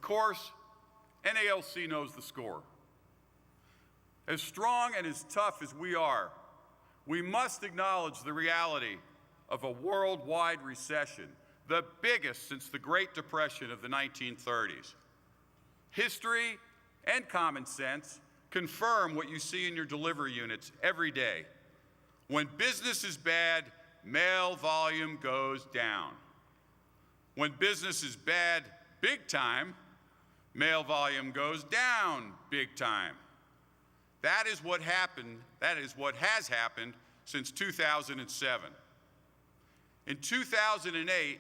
course, NALC knows the score. As strong and as tough as we are, we must acknowledge the reality of a worldwide recession, the biggest since the Great Depression of the 1930s. History and common sense confirm what you see in your delivery units every day. When business is bad, mail volume goes down. When business is bad big time, mail volume goes down big time. That is what happened, that is what has happened since 2007. In 2008,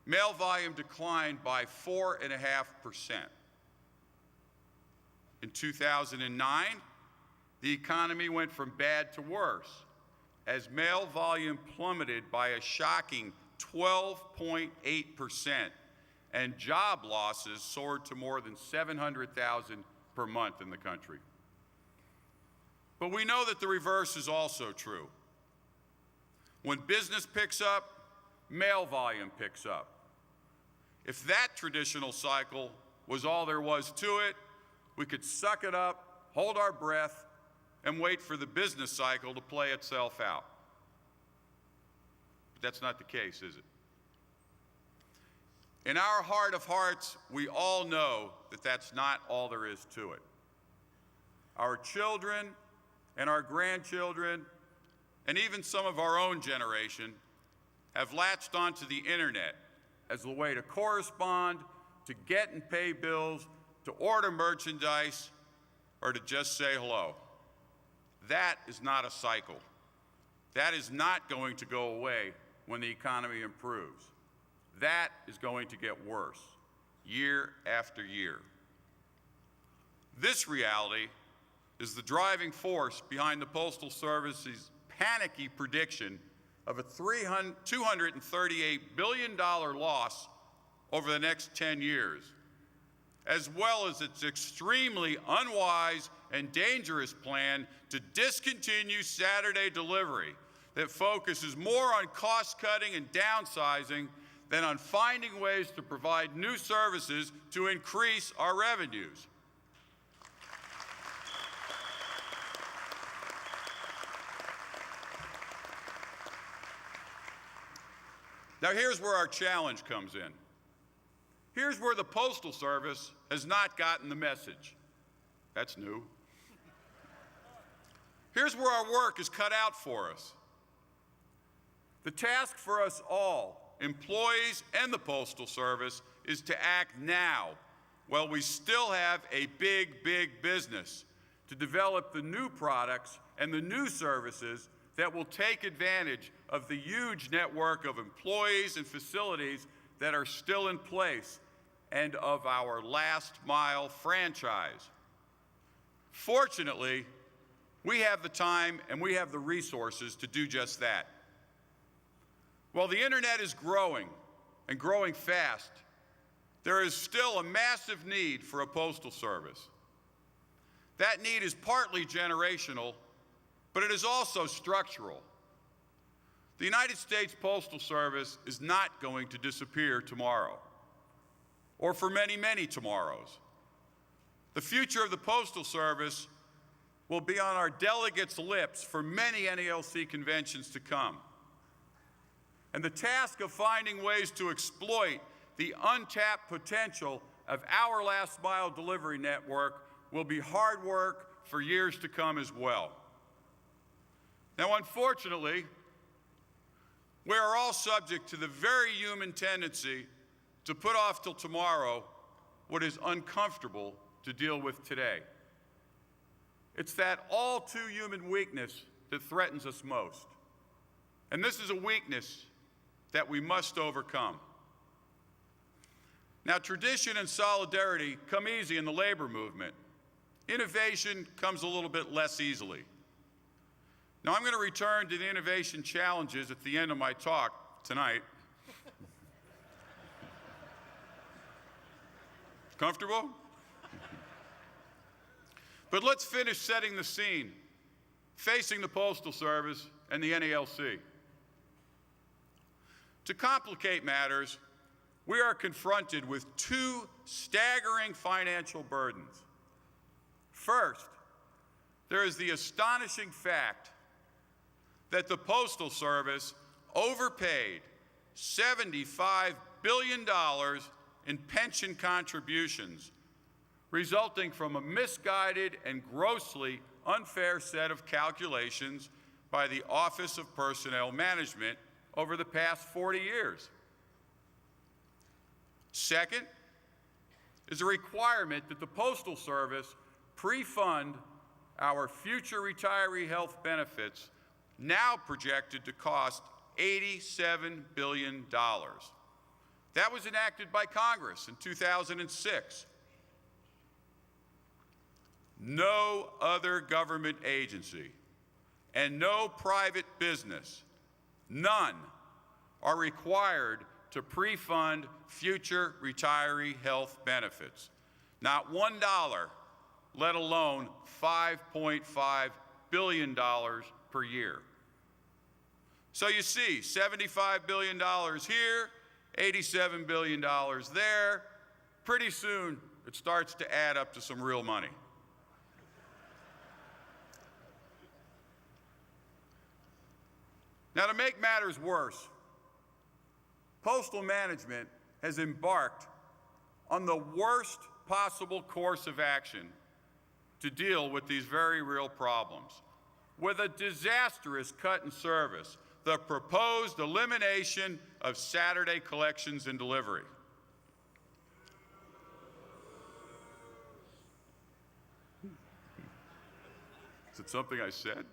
mail volume declined by 4.5%. In 2009, the economy went from bad to worse as mail volume plummeted by a shocking 12.8%, and job losses soared to more than 700,000 per month in the country. But we know that the reverse is also true. When business picks up, mail volume picks up. If that traditional cycle was all there was to it, we could suck it up, hold our breath, and wait for the business cycle to play itself out. But that's not the case, is it? In our heart of hearts, we all know that that's not all there is to it. Our children and our grandchildren, and even some of our own generation, have latched onto the internet as a way to correspond, to get and pay bills, to order merchandise, or to just say hello. That is not a cycle. That is not going to go away when the economy improves. That is going to get worse, year after year. This reality is the driving force behind the Postal Service's panicky prediction of a $238 billion loss over the next 10 years, as well as its extremely unwise and dangerous plan to discontinue Saturday delivery that focuses more on cost-cutting and downsizing than on finding ways to provide new services to increase our revenues. Now here's where our challenge comes in. Here's where the Postal Service has not gotten the message. That's new. Here's where our work is cut out for us. The task for us all, employees and the Postal Service, is to act now while we still have a big, big business to develop the new products and the new services that will take advantage of the huge network of employees and facilities that are still in place and of our last mile franchise. Fortunately, we have the time and we have the resources to do just that. While the internet is growing and growing fast, there is still a massive need for a postal service. That need is partly generational, but it is also structural. The United States Postal Service is not going to disappear tomorrow, or for many, many tomorrows. The future of the Postal Service will be on our delegates' lips for many NALC conventions to come. And the task of finding ways to exploit the untapped potential of our last mile delivery network will be hard work for years to come as well. Now, unfortunately, we are all subject to the very human tendency to put off till tomorrow what is uncomfortable to deal with today. It's that all too human weakness that threatens us most. And this is a weakness that we must overcome. Now, tradition and solidarity come easy in the labor movement. Innovation comes a little bit less easily. Now, I'm going to return to the innovation challenges at the end of my talk tonight. Comfortable? But let's finish setting the scene, facing the Postal Service and the NALC. To complicate matters, we are confronted with two staggering financial burdens. First, there is the astonishing fact that the Postal Service overpaid $75 billion in pension contributions, resulting from a misguided and grossly unfair set of calculations by the Office of Personnel Management over the past 40 years. Second is a requirement that the Postal Service pre-fund our future retiree health benefits, now projected to cost $87 billion. That was enacted by Congress in 2006. No other government agency and no private business, none, are required to pre-fund future retiree health benefits. Not $1, let alone $5.5 billion per year. So you see, $75 billion here, $87 billion there. Pretty soon, it starts to add up to some real money. Now, to make matters worse, Postal Management has embarked on the worst possible course of action to deal with these very real problems, with a disastrous cut in service, the proposed elimination of Saturday collections and delivery. Is it something I said?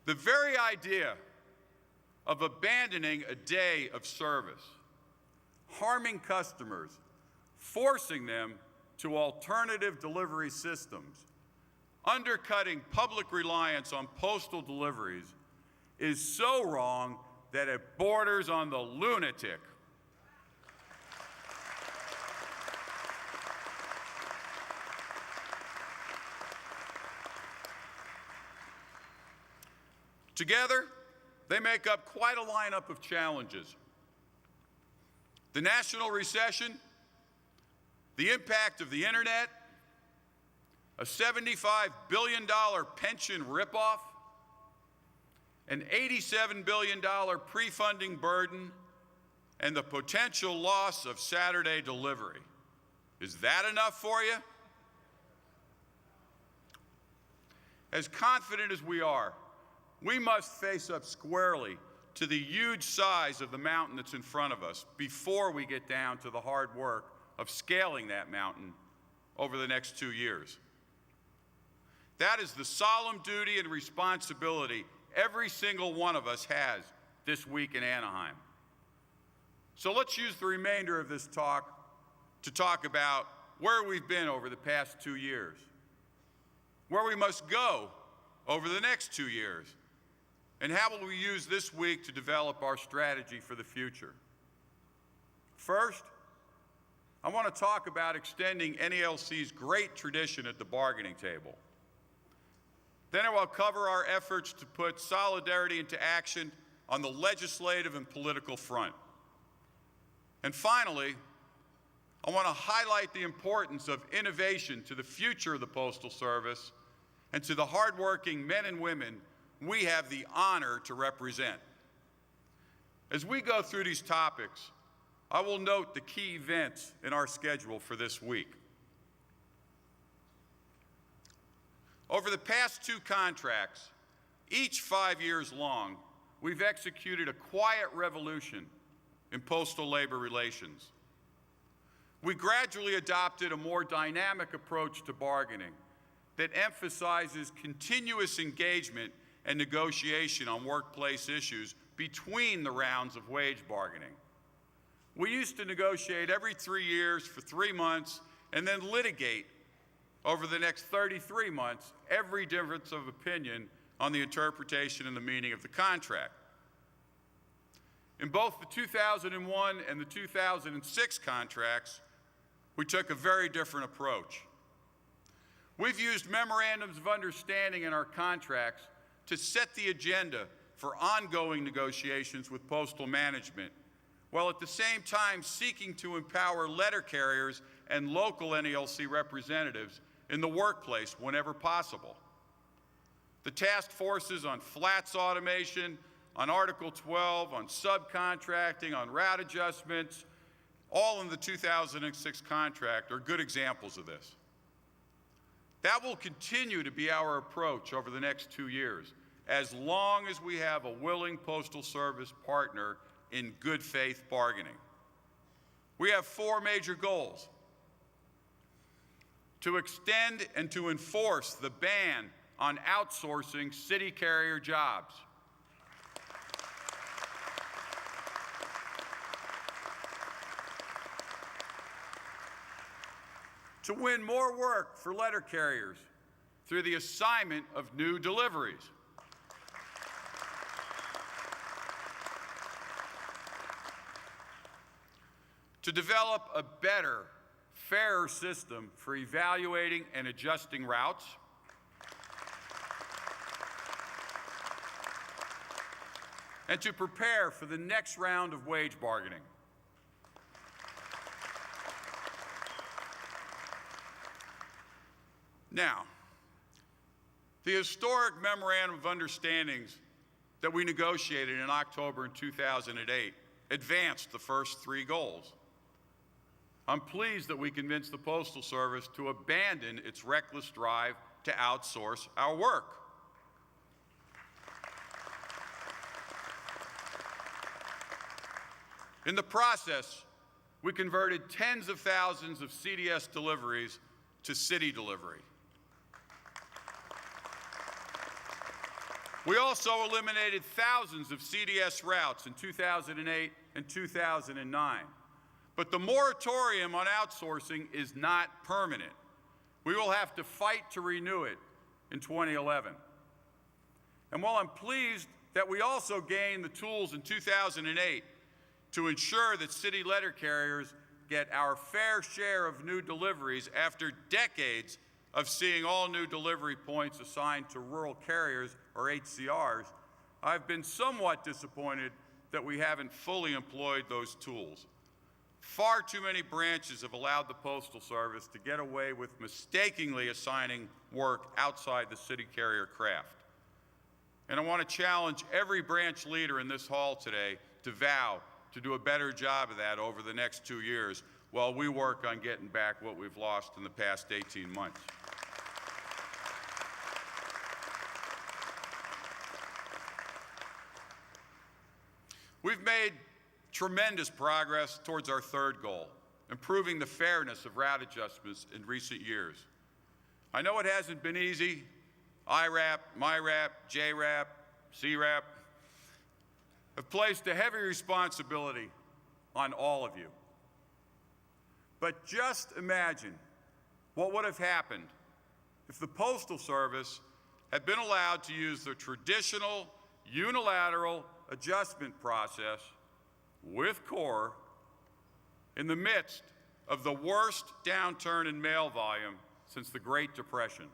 The very idea of abandoning a day of service, harming customers, forcing them to alternative delivery systems, undercutting public reliance on postal deliveries is so wrong that it borders on the lunatic. Together, they make up quite a lineup of challenges. The national recession, the impact of the internet, a $75 billion pension ripoff, an $87 billion pre-funding burden, and the potential loss of Saturday delivery. Is that enough for you? As confident as we are, we must face up squarely to the huge size of the mountain that's in front of us before we get down to the hard work of scaling that mountain over the next 2 years. That is the solemn duty and responsibility every single one of us has this week in Anaheim. So let's use the remainder of this talk to talk about where we've been over the past 2 years, where we must go over the next 2 years, and how will we use this week to develop our strategy for the future. First, I want to talk about extending NALC's great tradition at the bargaining table. Then I will cover our efforts to put solidarity into action on the legislative and political front. And finally, I want to highlight the importance of innovation to the future of the Postal Service and to the hardworking men and women we have the honor to represent. As we go through these topics, I will note the key events in our schedule for this week. Over the past 2 contracts, each 5 years long, we've executed a quiet revolution in postal labor relations. We gradually adopted a more dynamic approach to bargaining that emphasizes continuous engagement and negotiation on workplace issues between the rounds of wage bargaining. We used to negotiate every 3 years for 3 months and then litigate over the next 33 months every difference of opinion on the interpretation and the meaning of the contract. In both the 2001 and the 2006 contracts, we took a very different approach. We've used memorandums of understanding in our contracts to set the agenda for ongoing negotiations with postal management, while at the same time seeking to empower letter carriers and local NALC representatives in the workplace whenever possible. The task forces on flats automation, on Article 12, on subcontracting, on route adjustments, all in the 2006 contract are good examples of this. That will continue to be our approach over the next 2 years, as long as we have a willing Postal Service partner in good faith bargaining. We have 4 major goals: to extend and to enforce the ban on outsourcing city carrier jobs, to win more work for letter carriers through the assignment of new deliveries, to develop a better, fairer system for evaluating and adjusting routes, and to prepare for the next round of wage bargaining. Now, the historic Memorandum of Understandings that we negotiated in October in 2008 advanced the first 3 goals. I'm pleased that we convinced the Postal Service to abandon its reckless drive to outsource our work. In the process, we converted tens of thousands of CDS deliveries to city delivery. We also eliminated thousands of CDS routes in 2008 and 2009. But the moratorium on outsourcing is not permanent. We will have to fight to renew it in 2011. And while I'm pleased that we also gained the tools in 2008 to ensure that city letter carriers get our fair share of new deliveries after decades of seeing all new delivery points assigned to rural carriers, or HCRs, I've been somewhat disappointed that we haven't fully employed those tools. Far too many branches have allowed the Postal Service to get away with mistakenly assigning work outside the city carrier craft. And I want to challenge every branch leader in this hall today to vow to do a better job of that over the next 2 years while we work on getting back what we've lost in the past 18 months. We've made tremendous progress towards our 3rd goal, improving the fairness of route adjustments in recent years. I know it hasn't been easy. IRAP, MyRAP, JRAP, CRAP have placed a heavy responsibility on all of you. But just imagine what would have happened if the Postal Service had been allowed to use the traditional unilateral adjustment process with CORE in the midst of the worst downturn in mail volume since the Great Depression.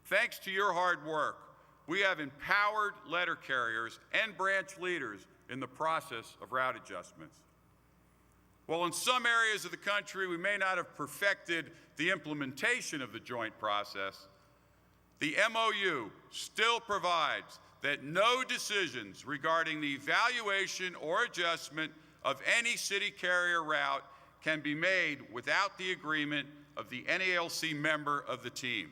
Thanks to your hard work, we have empowered letter carriers and branch leaders in the process of route adjustments. While in some areas of the country we may not have perfected the implementation of the joint process, the MOU still provides that no decisions regarding the evaluation or adjustment of any city carrier route can be made without the agreement of the NALC member of the team.